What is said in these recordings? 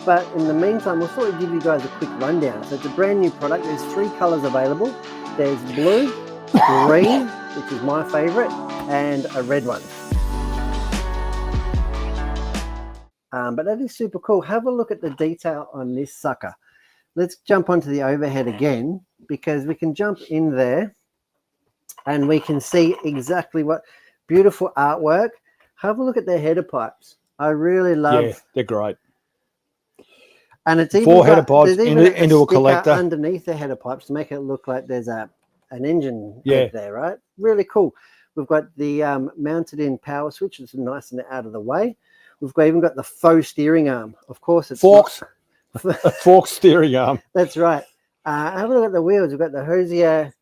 But in the meantime, we'll sort of give you guys a quick rundown. So it's a brand new product. There's 3 colors available. There's blue, green, which is my favorite, and a red one. But that is super cool. Have a look at the detail on this sucker. Let's jump onto the overhead again, because we can jump in there and we can see exactly what beautiful artwork. Have a look at their header pipes. I really love. Yeah, they're great. And it's even 4 header pipes into a collector underneath the header pipes to make it look like there's an engine head there, right? Really cool. We've got the mounted in power switch. It's nice and out of the way. We've even got the faux steering arm. Of course, it's forks. A fork steering arm. That's right. Have a look at the wheels. We've got the Hoosier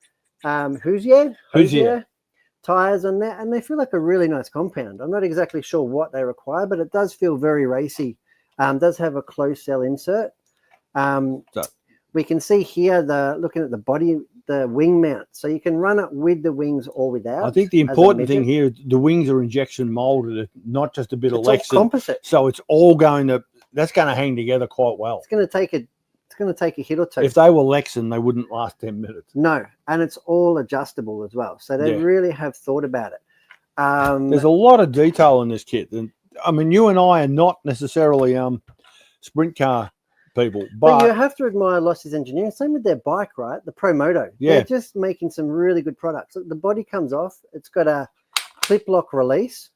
tires on there, and they feel like a really nice compound. I'm not exactly sure what they require, but it does feel very racy. Does have a closed cell insert. We can see here looking at the body, the wing mount, so you can run it with the wings or without. I think the important thing here, the wings are injection molded, not just a bit of Lexan. Composite. So it's all that's going to hang together quite well. It's going to take a hit or two. If they were Lexan, they wouldn't last 10 minutes. No, and it's all adjustable as well. So they really have thought about it. There's a lot of detail in this kit. And I mean, you and I are not necessarily sprint car people, but you have to admire Losi's engineering. Same with their bike, right? The Pro Moto. Yeah. They're just making some really good products. The body comes off. It's got a clip lock release.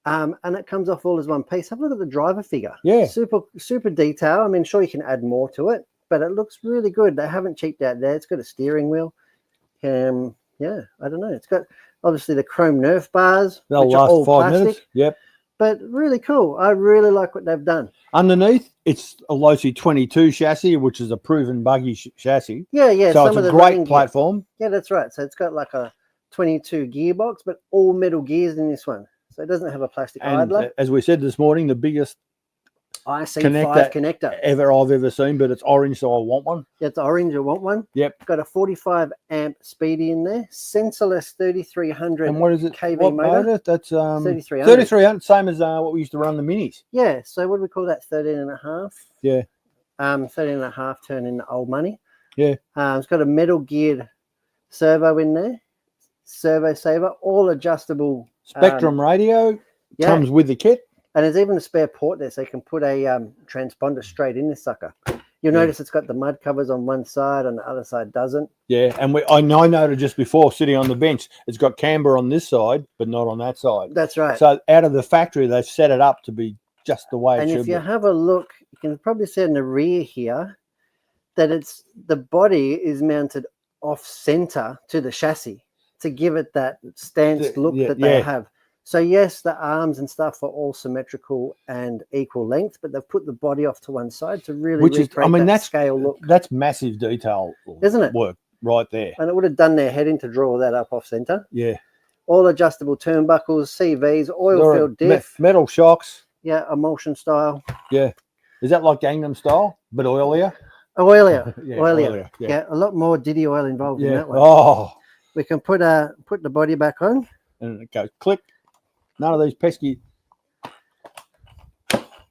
And it comes off all as one piece. Have a look at the driver figure. Yeah. Super detail. I mean, sure, you can add more to it, but it looks really good. They haven't cheaped out there. It's got a steering wheel. Yeah, I don't know. It's got obviously the chrome Nerf bars. They'll last 5 plastic, minutes. Yep. But really cool. I really like what they've done. Underneath, it's a Losi 22 chassis, which is a proven buggy chassis. Yeah. So it's a great platform. Yeah, that's right. So it's got like a 22 gearbox, but all metal gears in this one. So it doesn't have a plastic idler. As we said this morning, the biggest IC5 connector I've ever seen, but it's orange, so I want one. Yeah, it's orange. I want one. Yep. Got a 45 amp speedy in there. Sensorless 3300. And what is it? kV what motor? That's 3300. 3300, same as what we used to run the minis. Yeah. So what do we call that? 13 and a half. Yeah. 13 and a half turn into old money. Yeah. It's got a metal geared servo in there. Servo saver, all adjustable. Spektrum radio comes with the kit. And there's even a spare port there, so you can put a transponder straight in this sucker. You'll notice it's got the mud covers on one side and the other side doesn't. Yeah, and I noted just before sitting on the bench, it's got camber on this side, but not on that side. That's right. So out of the factory, they've set it up to be just the way it should be. And if you have a look, you can probably see in the rear here that the body is mounted off center to the chassis to give it that stanced look that they have. So yes, the arms and stuff are all symmetrical and equal length, but they've put the body off to one side to really recreate that scale look. That's massive detail, isn't it? Work right there. And it would have done their heading to draw that up off center. Yeah. All adjustable turnbuckles, CVs, oil-filled diff. Metal shocks. Yeah, emulsion style. Yeah. Is that like Gangnam style, but oilier? Oilier. Yeah, a lot more Diddy oil involved in that one. Oh. We can put the body back on. And it goes click. None of these pesky.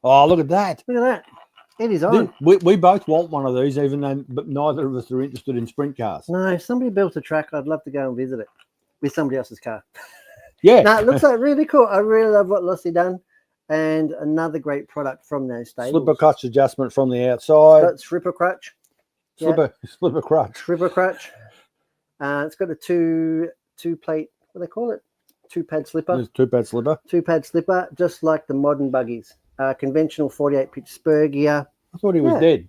Oh, look at that. Look at that. It is on. We both want one of these, but neither of us are interested in sprint cars. No, if somebody built a track, I'd love to go and visit it with somebody else's car. Yeah. No, it looks like really cool. I really love what Losi done. And another great product from those stables. Slipper clutch adjustment from the outside. It's got slipper crutch. Slipper crutch. Slipper crutch. It's got a two plate, what do they call it? 2-pad slipper. There's 2-pad slipper. 2-pad slipper, just like the modern buggies. Conventional 48-pitch spur gear. I thought he was dead.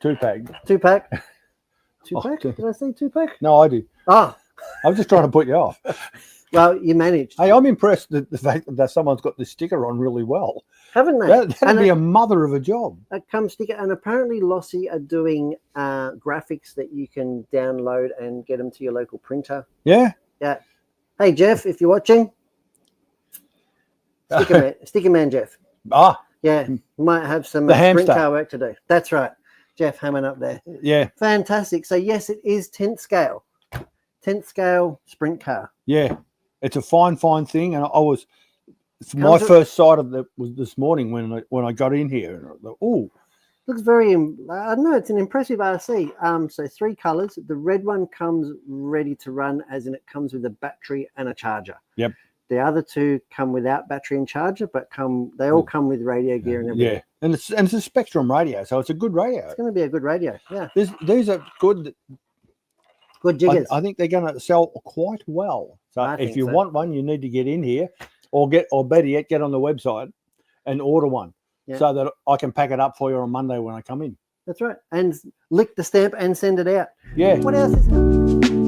Two-pack. 2-pack. 2-pack? Did I say 2-pack? No, I did. Oh. I was just trying to put you off. Well, you managed. Hey, I'm impressed that the fact that someone's got this sticker on really well. Haven't they? That'd be a mother of a job. A cum sticker. And apparently Losi are doing graphics that you can download and get them to your local printer. Yeah? Yeah. Hey, Jeff, if you're watching, sticker man Jeff. Ah. Yeah, might have some sprint car work to do. That's right. Jeff Hammond up there. Yeah. Fantastic. So, yes, it is 10th scale. 10th scale sprint car. Yeah. It's a fine thing. And my first sight of it was this morning when I got in here. And I thought, oh, Looks very, I don't know, it's an impressive RC. So 3 colors. The red one comes ready to run, as in it comes with a battery and a charger. Yep. The other 2 come without battery and charger, but they all come with radio gear and everything. Yeah, and it's a Spektrum radio, so it's a good radio. It's going to be a good radio. Yeah. These are good. Good jiggers. I think they're going to sell quite well. So if you want one, you need to get in here, or better yet, get on the website and order one, so that I can pack it up for you on Monday when I come in. That's right, and lick the stamp and send it out. Yeah. What else is happening?